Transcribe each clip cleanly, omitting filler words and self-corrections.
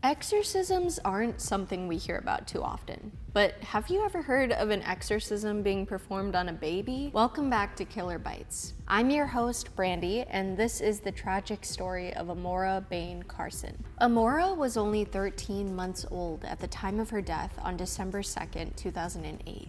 Exorcisms aren't something we hear about too often, but have you ever heard of an exorcism being performed on a baby? Welcome back to Killer Bites. I'm your host, Brandy, and this is the tragic story of Amora Bain Carson. Amora was only 13 months old at the time of her death on December 2nd, 2008.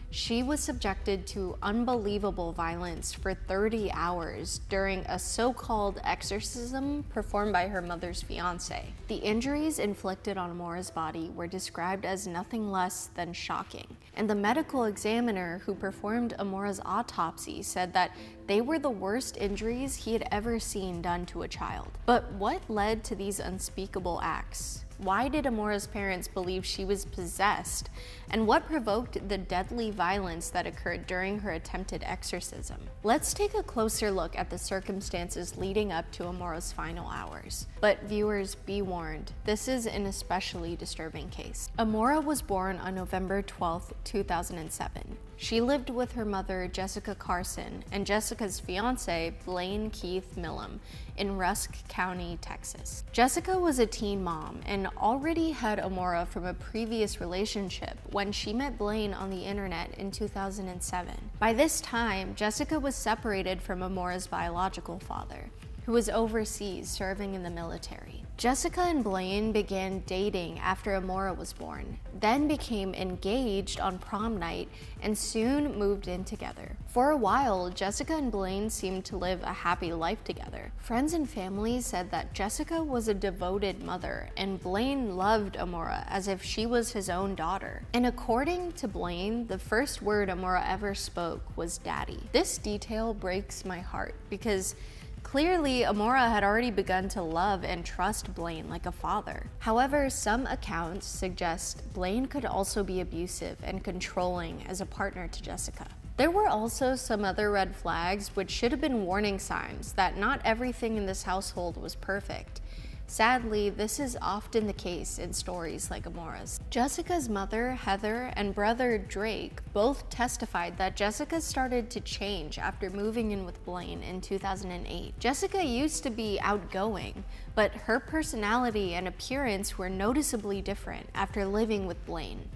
She was subjected to unbelievable violence for 30 hours during a so-called exorcism performed by her mother's fiancé. The injuries inflicted on Amora's body were described as nothing less than shocking, and the medical examiner who performed Amora's autopsy said that they were the worst injuries he had ever seen done to a child. But what led to these unspeakable acts? Why did Amora's parents believe she was possessed? And what provoked the deadly violence that occurred during her attempted exorcism? Let's take a closer look at the circumstances leading up to Amora's final hours. But viewers, be warned, this is an especially disturbing case. Amora was born on November 12, 2007. She lived with her mother, Jesseca Carson, and Jessica's fiancé, Blaine Keith Milam, in Rusk County, Texas. Jessica was a teen mom and already had Amora from a previous relationship when she met Blaine on the internet in 2007. By this time, Jessica was separated from Amora's biological father, who was overseas serving in the military. Jessica and Blaine began dating after Amora was born, then became engaged on prom night, and soon moved in together. For a while, Jessica and Blaine seemed to live a happy life together. Friends and family said that Jessica was a devoted mother, and Blaine loved Amora as if she was his own daughter. And according to Blaine, the first word Amora ever spoke was daddy. This detail breaks my heart because clearly, Amora had already begun to love and trust Blaine like a father. However, some accounts suggest Blaine could also be abusive and controlling as a partner to Jessica. There were also some other red flags which should have been warning signs that not everything in this household was perfect. Sadly, this is often the case in stories like Amora's. Jessica's mother, Heather, and brother, Drake, both testified that Jessica started to change after moving in with Blaine in 2008. Jessica used to be outgoing, but her personality and appearance were noticeably different after living with Blaine.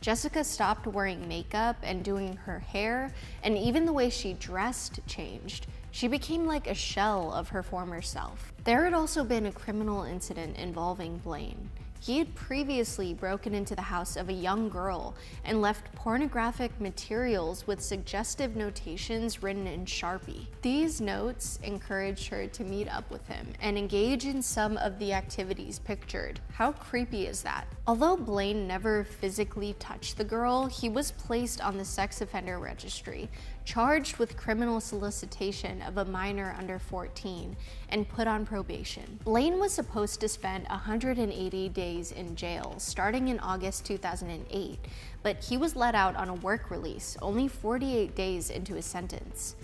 Jessica stopped wearing makeup and doing her hair, and even the way she dressed changed. She became like a shell of her former self. There had also been a criminal incident involving Blaine. He had previously broken into the house of a young girl and left pornographic materials with suggestive notations written in Sharpie. These notes encouraged her to meet up with him and engage in some of the activities pictured. How creepy is that? Although Blaine never physically touched the girl, he was placed on the sex offender registry, charged with criminal solicitation of a minor under 14, and put on probation. Blaine was supposed to spend 180 days in jail starting in August 2008, but he was let out on a work release only 48 days into his sentence.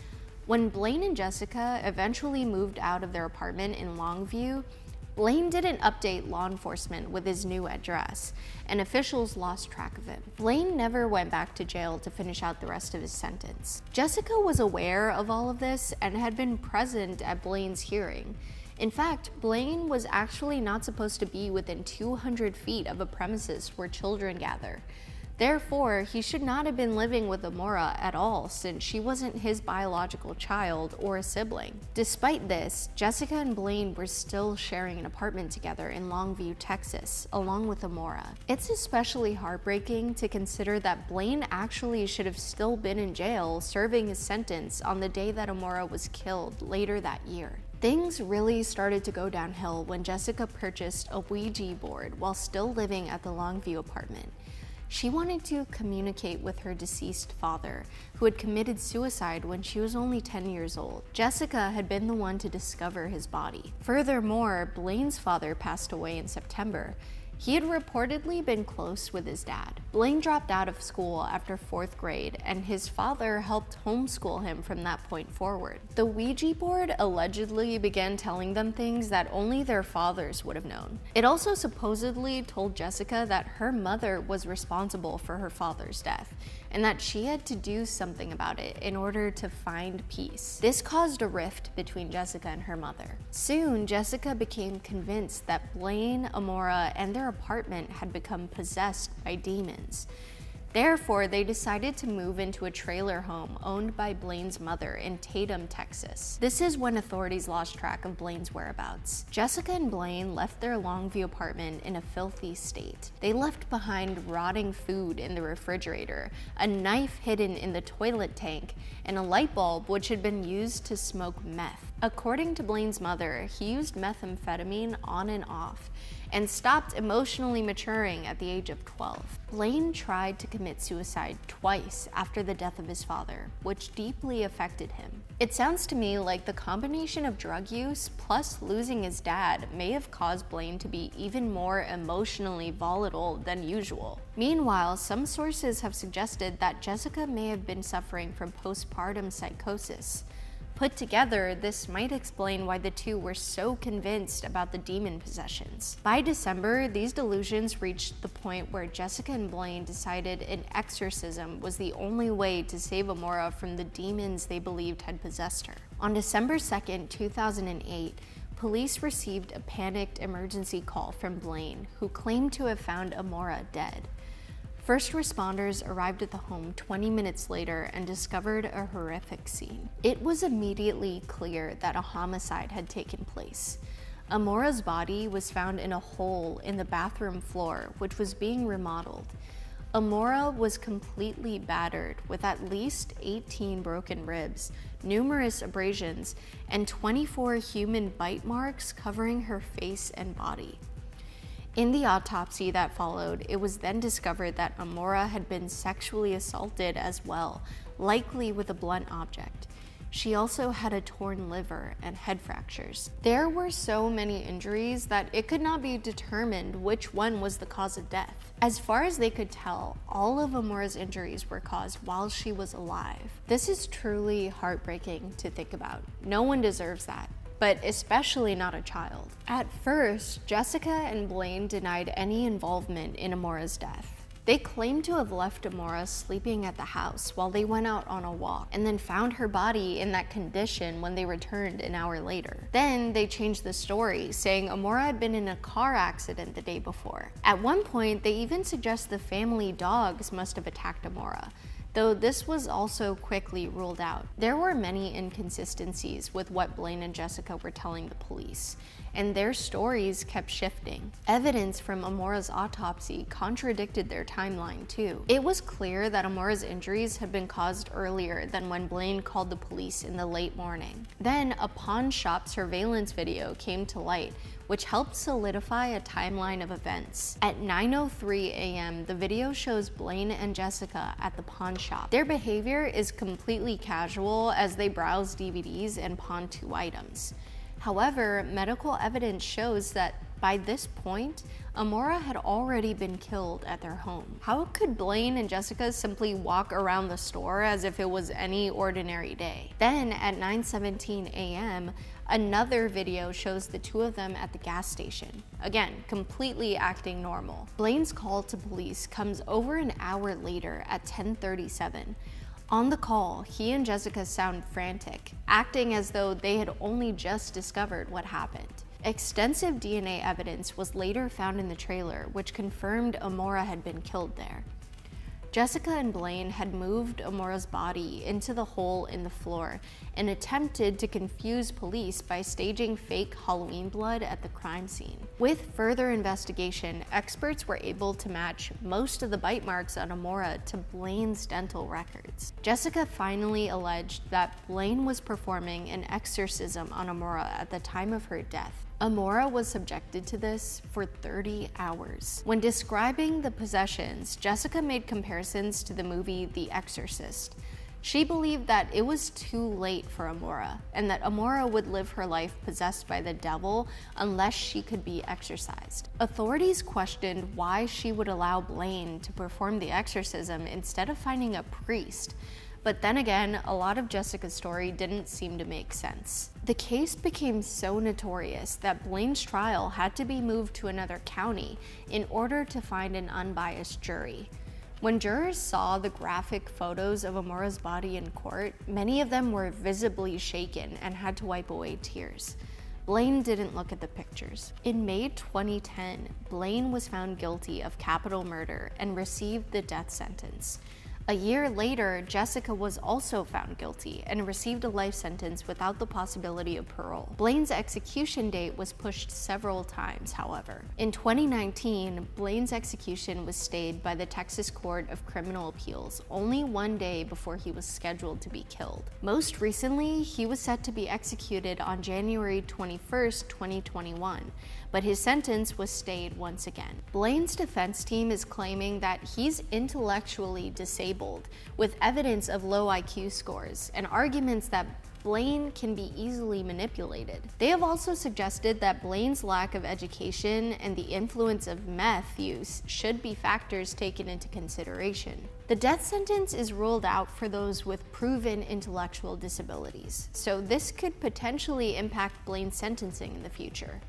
When Blaine and Jessica eventually moved out of their apartment in Longview, Blaine didn't update law enforcement with his new address, and officials lost track of him. Blaine never went back to jail to finish out the rest of his sentence. Jessica was aware of all of this and had been present at Blaine's hearing. In fact, Blaine was actually not supposed to be within 200 feet of a premises where children gather. Therefore, he should not have been living with Amora at all since she wasn't his biological child or a sibling. Despite this, Jessica and Blaine were still sharing an apartment together in Longview, Texas, along with Amora. It's especially heartbreaking to consider that Blaine actually should have still been in jail serving his sentence on the day that Amora was killed later that year. Things really started to go downhill when Jessica purchased a Ouija board while still living at the Longview apartment. She wanted to communicate with her deceased father, who had committed suicide when she was only 10 years old. Jessica had been the one to discover his body. Furthermore, Blaine's father passed away in September. He had reportedly been close with his dad. Blaine dropped out of school after 4th grade, and his father helped homeschool him from that point forward. The Ouija board allegedly began telling them things that only their fathers would have known. It also supposedly told Jessica that her mother was responsible for her father's death, and that she had to do something about it in order to find peace. This caused a rift between Jesseca and her mother. Soon, Jesseca became convinced that Blaine, Amora, and their apartment had become possessed by demons. Therefore, they decided to move into a trailer home owned by Blaine's mother in Tatum, Texas. This is when authorities lost track of Blaine's whereabouts. Jesseca and Blaine left their Longview apartment in a filthy state. They left behind rotting food in the refrigerator, a knife hidden in the toilet tank, and a light bulb which had been used to smoke meth. According to Blaine's mother, he used methamphetamine on and off, and stopped emotionally maturing at the age of 12. Blaine tried to commit suicide twice after the death of his father, which deeply affected him. It sounds to me like the combination of drug use plus losing his dad may have caused Blaine to be even more emotionally volatile than usual. Meanwhile, some sources have suggested that Jesseca may have been suffering from postpartum psychosis. Put together, this might explain why the two were so convinced about the demon possessions. By December, these delusions reached the point where Jesseca and Blaine decided an exorcism was the only way to save Amora from the demons they believed had possessed her. On December 2nd, 2008, police received a panicked emergency call from Blaine, who claimed to have found Amora dead. First responders arrived at the home 20 minutes later and discovered a horrific scene. It was immediately clear that a homicide had taken place. Amora's body was found in a hole in the bathroom floor, which was being remodeled. Amora was completely battered with at least 18 broken ribs, numerous abrasions, and 24 human bite marks covering her face and body. In the autopsy that followed, it was then discovered that Amora had been sexually assaulted as well, likely with a blunt object. She also had a torn liver and head fractures. There were so many injuries that it could not be determined which one was the cause of death. As far as they could tell, all of Amora's injuries were caused while she was alive. This is truly heartbreaking to think about. No one deserves that, but especially not a child. At first, Jesseca and Blaine denied any involvement in Amora's death. They claimed to have left Amora sleeping at the house while they went out on a walk, and then found her body in that condition when they returned an hour later. Then they changed the story, saying Amora had been in a car accident the day before. At one point, they even suggest the family dogs must have attacked Amora, though this was also quickly ruled out. There were many inconsistencies with what Blaine and Jesseca were telling the police, and their stories kept shifting. Evidence from Amora's autopsy contradicted their timeline too. It was clear that Amora's injuries had been caused earlier than when Blaine called the police in the late morning. Then a pawn shop surveillance video came to light, which helped solidify a timeline of events. At 9:03 a.m., the video shows Blaine and Jesseca at the pawn shop. Their behavior is completely casual as they browse DVDs and pawn 2 items. However, medical evidence shows that by this point, Amora had already been killed at their home. How could Blaine and Jesseca simply walk around the store as if it was any ordinary day? Then at 9:17 a.m., another video shows the two of them at the gas station, again, completely acting normal. Blaine's call to police comes over an hour later at 10:37. On the call, he and Jesseca sound frantic, acting as though they had only just discovered what happened. Extensive DNA evidence was later found in the trailer, which confirmed Amora had been killed there. Jesseca and Blaine had moved Amora's body into the hole in the floor and attempted to confuse police by staging fake Halloween blood at the crime scene. With further investigation, experts were able to match most of the bite marks on Amora to Blaine's dental records. Jesseca finally alleged that Blaine was performing an exorcism on Amora at the time of her death. Amora was subjected to this for 30 hours. When describing the possessions, Jesseca made comparisons to the movie The Exorcist. She believed that it was too late for Amora, and that Amora would live her life possessed by the devil unless she could be exorcised. Authorities questioned why she would allow Blaine to perform the exorcism instead of finding a priest. But then again, a lot of Jesseca's story didn't seem to make sense. The case became so notorious that Blaine's trial had to be moved to another county in order to find an unbiased jury. When jurors saw the graphic photos of Amora's body in court, many of them were visibly shaken and had to wipe away tears. Blaine didn't look at the pictures. In May 2010, Blaine was found guilty of capital murder and received the death sentence. A year later, Jesseca was also found guilty and received a life sentence without the possibility of parole. Blaine's execution date was pushed several times, however. In 2019, Blaine's execution was stayed by the Texas Court of Criminal Appeals only one day before he was scheduled to be killed. Most recently, he was set to be executed on January 21st, 2021, but his sentence was stayed once again. Blaine's defense team is claiming that he's intellectually disabled with evidence of low IQ scores and arguments that Blaine can be easily manipulated. They have also suggested that Blaine's lack of education and the influence of meth use should be factors taken into consideration. The death sentence is ruled out for those with proven intellectual disabilities, so this could potentially impact Blaine's sentencing in the future.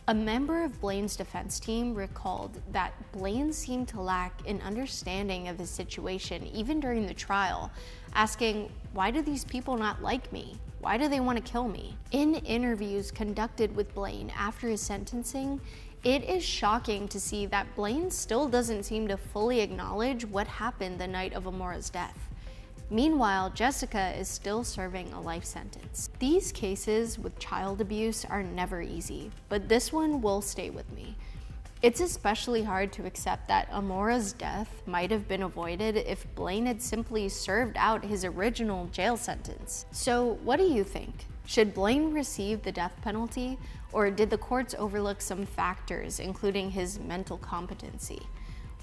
A member of Blaine's defense team recalled that Blaine seemed to lack an understanding of his situation even during the trial, asking, "Why do these people not like me? Why do they want to kill me?" In interviews conducted with Blaine after his sentencing, it is shocking to see that Blaine still doesn't seem to fully acknowledge what happened the night of Amora's death. Meanwhile, Jesseca is still serving a life sentence. These cases with child abuse are never easy, but this one will stay with me. It's especially hard to accept that Amora's death might have been avoided if Blaine had simply served out his original jail sentence. So what do you think? Should Blaine receive the death penalty, or did the courts overlook some factors, including his mental competency?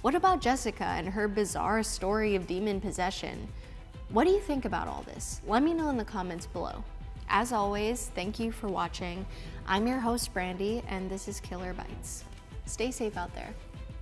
What about Jesseca and her bizarre story of demon possession? What do you think about all this? Let me know in the comments below. As always, thank you for watching. I'm your host, Brandy, and this is Killer Bites. Stay safe out there.